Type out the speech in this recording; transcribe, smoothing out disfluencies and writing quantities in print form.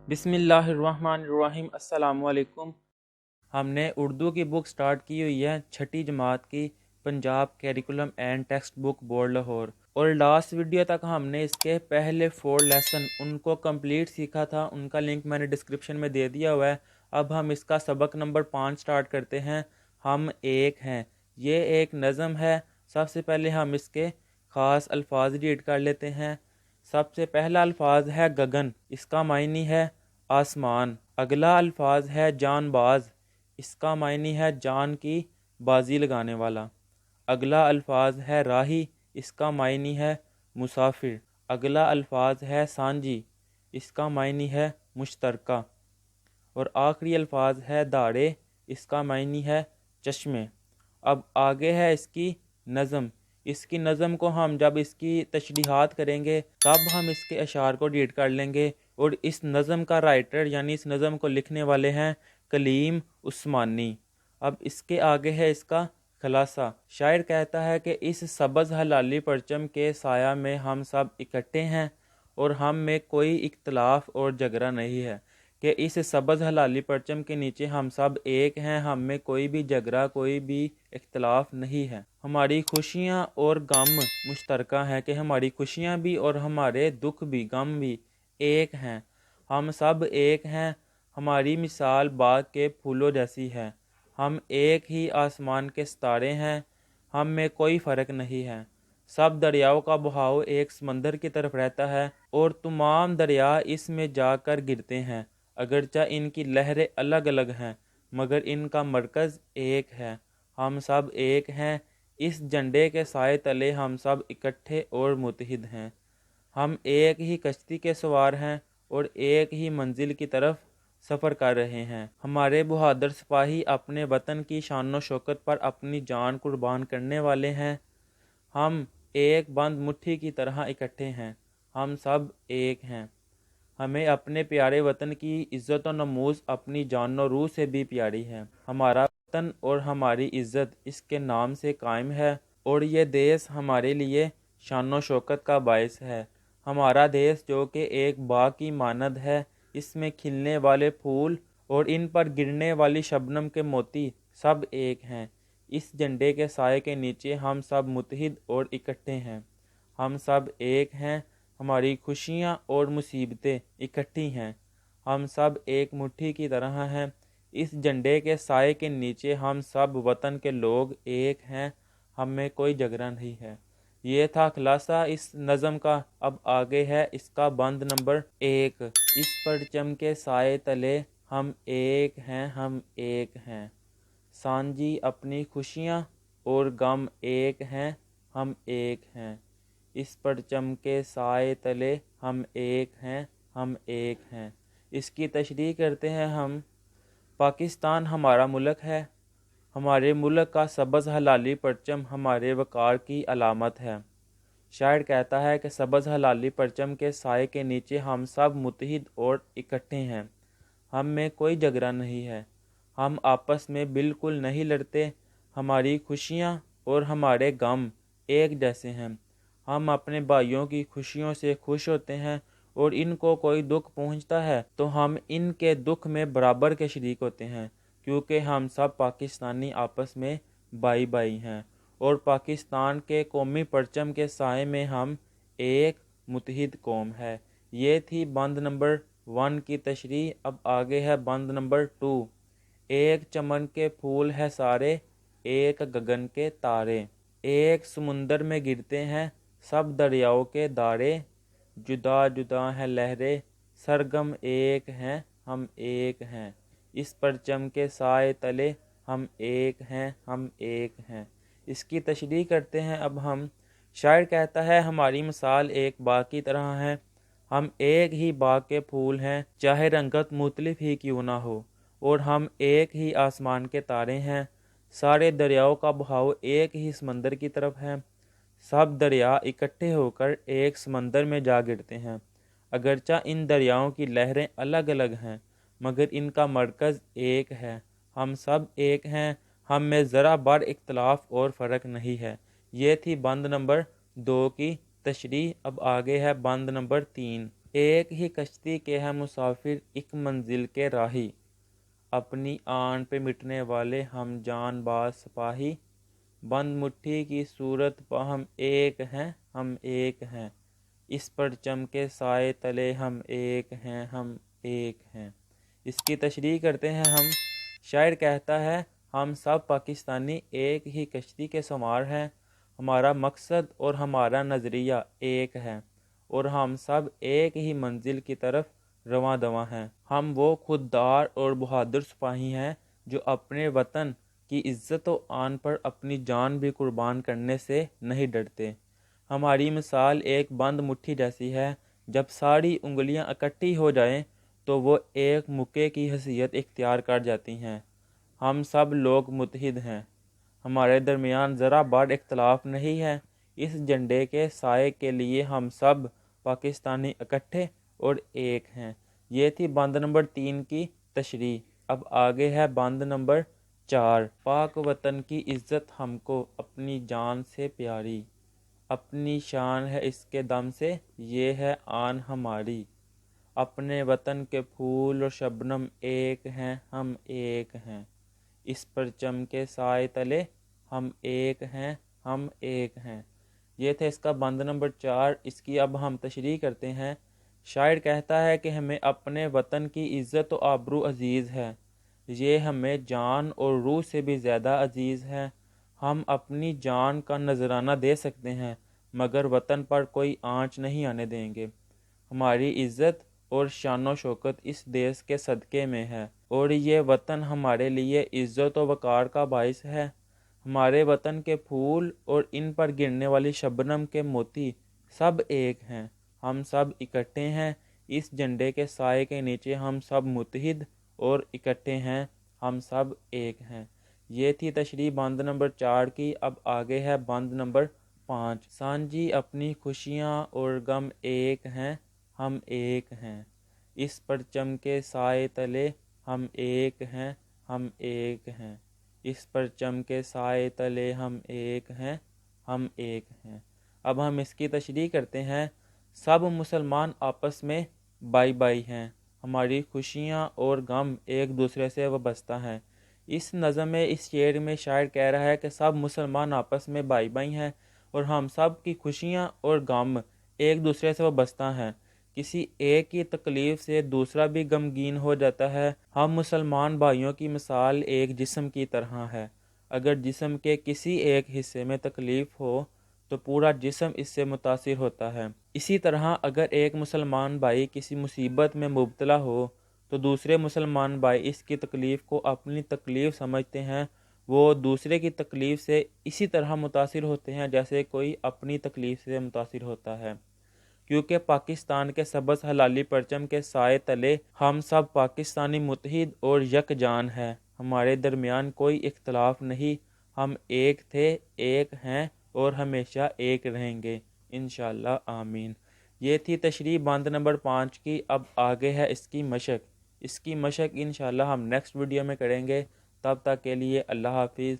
بسم اللہ الرحمن الرحیم۔ السلام علیکم۔ ہم نے اردو کی بک سٹارٹ کی ہوئی ہے 6ٹھی جماعت کی، Punjab curriculum and text book board Lahore, اور لاسٹ ویڈیو تک ہم نے اس کے پہلے 4 لیسن ان کو کمپلیٹ سیکھا تھا، ان کا لنک میں نے ڈسکرپشن میں دے دیا ہوا ہے۔ اب ہم اس کا سبق نمبر 5 سٹارٹ کرتے ہیں۔ ہم ایک ہیں، یہ ایک نظم ہے۔ سب سے پہلے ہم اس کے خاص الفاظ ریڈ کر لیتے ہیں۔ سب سے پہلا الفاظ ہے گگن، اس کا معنی ہے آسمان۔ اگلا الفاظ ہے جان باز، اس کا معنی ہے جان کی بازی لگانے والا۔ اگلا الفاظ ہے راہی، اس کا معنی ہے مسافر۔ اگلا الفاظ ہے سانجی، اس کا معنی ہے مشترکہ۔ اور آخری الفاظ ہے داڑے، اس کا معنی ہے چشمے۔ اب آگے ہے اس کی نظم۔ اس کی نظم کو ہم جب اس کی تشریحات کریں گے تب ہم اس کے اشعار کو ریڈ کر لیں گے، اور اس نظم کا رائٹر یعنی اس نظم کو لکھنے والے ہیں کلیم عثمانی۔ اب اس کے آگے ہے اس کا خلاصہ۔ شاعر کہتا ہے کہ اس سبز ہلالی پرچم کے سایہ میں ہم سب اکٹھے ہیں، اور ہم میں کوئی اختلاف اور جھگڑا نہیں ہے، کہ اس سبز ہلالی پرچم کے نیچے ہم سب ایک ہیں، ہم میں کوئی بھی جھگڑا کوئی بھی اختلاف نہیں ہے۔ ہماری خوشیاں اور غم مشترکہ ہیں، کہ ہماری خوشیاں بھی اور ہمارے دکھ بھی غم بھی ایک ہیں۔ ہم سب ایک ہیں، ہماری مثال باغ کے پھولوں جیسی ہے۔ ہم ایک ہی آسمان کے ستارے ہیں، ہم میں کوئی فرق نہیں ہے۔ سب دریاؤں کا بہاؤ ایک سمندر کی طرف رہتا ہے، اور تمام دریا اس میں جا کر گرتے ہیں۔ اگرچہ ان کی لہریں الگ الگ ہیں، مگر ان کا مرکز ایک ہے۔ ہم سب ایک ہیں، اس جھنڈے کے سائے تلے ہم سب اکٹھے اور متحد ہیں۔ ہم ایک ہی کشتی کے سوار ہیں، اور ایک ہی منزل کی طرف سفر کر رہے ہیں۔ ہمارے بہادر سپاہی اپنے وطن کی شان و شوکت پر اپنی جان قربان کرنے والے ہیں۔ ہم ایک بند مٹھی کی طرح اکٹھے ہیں، ہم سب ایک ہیں۔ ہمیں اپنے پیارے وطن کی عزت و نموز اپنی جان و روح سے بھی پیاری ہے۔ ہمارا وطن اور ہماری عزت اس کے نام سے قائم ہے، اور یہ دیس ہمارے لیے شان و شوکت کا باعث ہے۔ ہمارا دیس جو کہ ایک باغ کی مانند ہے، اس میں کھلنے والے پھول اور ان پر گرنے والی شبنم کے موتی سب ایک ہیں۔ اس جھنڈے کے سائے کے نیچے ہم سب متحد اور اکٹھے ہیں۔ ہم سب ایک ہیں، ہماری خوشیاں اور مصیبتیں اکٹھی ہیں۔ ہم سب ایک مٹھی کی طرح ہیں۔ اس جھنڈے کے سائے کے نیچے ہم سب وطن کے لوگ ایک ہیں، ہم میں کوئی جھگڑا نہیں ہے۔ یہ تھا خلاصہ اس نظم کا۔ اب آگے ہے اس کا بند نمبر 1۔ اس پرچم کے سائے تلے ہم ایک ہیں، ہم ایک ہیں۔ سانجی اپنی خوشیاں اور غم ایک ہیں، ہم ایک ہیں۔ اس پرچم کے سائے تلے ہم ایک ہیں، ہم ایک ہیں۔ اس کی تشریح کرتے ہیں ہم۔ پاکستان ہمارا ملک ہے، ہمارے ملک کا سبز ہلالی پرچم ہمارے وقار کی علامت ہے۔ شاعر کہتا ہے کہ سبز ہلالی پرچم کے سائے کے نیچے ہم سب متحد اور اکٹھے ہیں، ہم میں کوئی جھگڑا نہیں ہے، ہم آپس میں بالکل نہیں لڑتے، ہماری خوشیاں اور ہمارے غم ایک جیسے ہیں۔ ہم اپنے بھائیوں کی خوشیوں سے خوش ہوتے ہیں، اور ان کو کوئی دکھ پہنچتا ہے تو ہم ان کے دکھ میں برابر کے شریک ہوتے ہیں، کیونکہ ہم سب پاکستانی آپس میں بھائی بھائی ہیں، اور پاکستان کے قومی پرچم کے سائے میں ہم ایک متحد قوم ہے۔ یہ تھی بند نمبر 1 کی تشریح۔ اب آگے ہے بند نمبر 2۔ ایک چمن کے پھول ہے سارے، ایک گگن کے تارے۔ ایک سمندر میں گرتے ہیں سب دریاؤں کے دارے، جدا جدا ہیں لہریں سرگم ایک ہیں، ہم ایک ہیں۔ اس پرچم کے سائے تلے ہم ایک ہیں، ہم ایک ہیں۔ اس کی تشریح کرتے ہیں اب ہم۔ شاعر کہتا ہے ہماری مثال ایک باغ کی طرح ہے، ہم ایک ہی باغ کے پھول ہیں، چاہے رنگت مختلف ہی کیوں نہ ہو، اور ہم ایک ہی آسمان کے تارے ہیں۔ سارے دریاؤں کا بہاؤ ایک ہی سمندر کی طرف ہے، سب دریا اکٹھے ہو کر ایک سمندر میں جا گرتے ہیں۔ اگرچہ ان دریاؤں کی لہریں الگ الگ ہیں، مگر ان کا مرکز ایک ہے۔ ہم سب ایک ہیں، ہم میں ذرا بر اختلاف اور فرق نہیں ہے۔ یہ تھی بند نمبر 2 کی تشریح۔ اب آگے ہے بند نمبر 3۔ ایک ہی کشتی کے ہیں مسافر ایک منزل کے راہی، اپنی آن پہ مٹنے والے ہم جان باز سپاہی، بند مٹھی کی صورت باہم ایک ہیں ہم ایک ہیں، اس پرچم کے سائے تلے ہم ایک ہیں ہم ایک ہیں۔ اس کی تشریح کرتے ہیں ہم۔ شاعر کہتا ہے ہم سب پاکستانی ایک ہی کشتی کے سوار ہیں، ہمارا مقصد اور ہمارا نظریہ ایک ہے، اور ہم سب ایک ہی منزل کی طرف رواں دواں ہیں۔ ہم وہ خوددار اور بہادر سپاہی ہیں جو اپنے وطن کی عزت و آن پر اپنی جان بھی قربان کرنے سے نہیں ڈرتے۔ ہماری مثال ایک بند مٹھی جیسی ہے، جب ساری انگلیاں اکٹھی ہو جائیں تو وہ ایک مکے کی حیثیت اختیار کر جاتی ہیں۔ ہم سب لوگ متحد ہیں، ہمارے درمیان ذرا بر اختلاف نہیں ہے۔ اس جھنڈے کے سائے کے لیے ہم سب پاکستانی اکٹھے اور ایک ہیں۔ یہ تھی بند نمبر 3 کی تشریح۔ اب آگے ہے بند نمبر 4۔ پاک وطن کی عزت ہم کو اپنی جان سے پیاری، اپنی شان ہے اس کے دم سے یہ ہے آن ہماری، اپنے وطن کے پھول اور شبنم ایک ہیں ہم ایک ہیں، اس پرچم کے سائے تلے ہم ایک ہیں ہم ایک ہیں۔ یہ تھا اس کا بند نمبر 4۔ اس کی اب ہم تشریح کرتے ہیں۔ شاعر کہتا ہے کہ ہمیں اپنے وطن کی عزت و آبرو عزیز ہے، یہ ہمیں جان اور روح سے بھی زیادہ عزیز ہے۔ ہم اپنی جان کا نذرانہ دے سکتے ہیں مگر وطن پر کوئی آنچ نہیں آنے دیں گے۔ ہماری عزت اور شان و شوکت اس دیس کے صدقے میں ہے، اور یہ وطن ہمارے لیے عزت و وقار کا باعث ہے۔ ہمارے وطن کے پھول اور ان پر گرنے والی شبنم کے موتی سب ایک ہیں، ہم سب اکٹھے ہیں، اس جھنڈے کے سائے کے نیچے ہم سب متحد اور اکٹھے ہیں، ہم سب ایک ہیں۔ یہ تھی تشریح بند نمبر 4 کی۔ اب آگے ہے بند نمبر 5۔ سانجھی اپنی خوشیاں اور غم ایک ہیں ہم ایک ہیں، اس پرچم کے سائے تلے ہم ایک ہیں ہم ایک ہیں، اس پرچم کے سائے تلے ہم ایک ہیں ہم ایک ہیں۔ اب ہم اس کی تشریح کرتے ہیں۔ سب مسلمان آپس میں بائی بائی ہیں، ہماری خوشیاں اور غم ایک دوسرے سے وابستہ ہیں۔ اس نظم میں اس شعر میں شاعر کہہ رہا ہے کہ سب مسلمان آپس میں بائی بائی ہیں اور ہم سب کی خوشیاں اور غم ایک دوسرے سے وابستہ ہیں۔ کسی ایک کی تکلیف سے دوسرا بھی غمگین ہو جاتا ہے۔ ہم مسلمان بھائیوں کی مثال ایک جسم کی طرح ہے، اگر جسم کے کسی ایک حصے میں تکلیف ہو تو پورا جسم اس سے متاثر ہوتا ہے۔ اسی طرح اگر ایک مسلمان بھائی کسی مصیبت میں مبتلا ہو تو دوسرے مسلمان بھائی اس کی تکلیف کو اپنی تکلیف سمجھتے ہیں، وہ دوسرے کی تکلیف سے اسی طرح متاثر ہوتے ہیں جیسے کوئی اپنی تکلیف سے متاثر ہوتا ہے۔ کیونکہ پاکستان کے سبز ہلالی پرچم کے سائے تلے ہم سب پاکستانی متحد اور یکجان ہیں، ہمارے درمیان کوئی اختلاف نہیں، ہم ایک تھے، ایک ہیں اور ہمیشہ ایک رہیں گے انشاءاللہ آمین۔ یہ تھی تشریح بند نمبر 5 کی۔ اب آگے ہے اس کی مشق۔ اس کی مشق انشاءاللہ ہم نیکسٹ ویڈیو میں کریں گے۔ تب تک کے لیے اللہ حافظ۔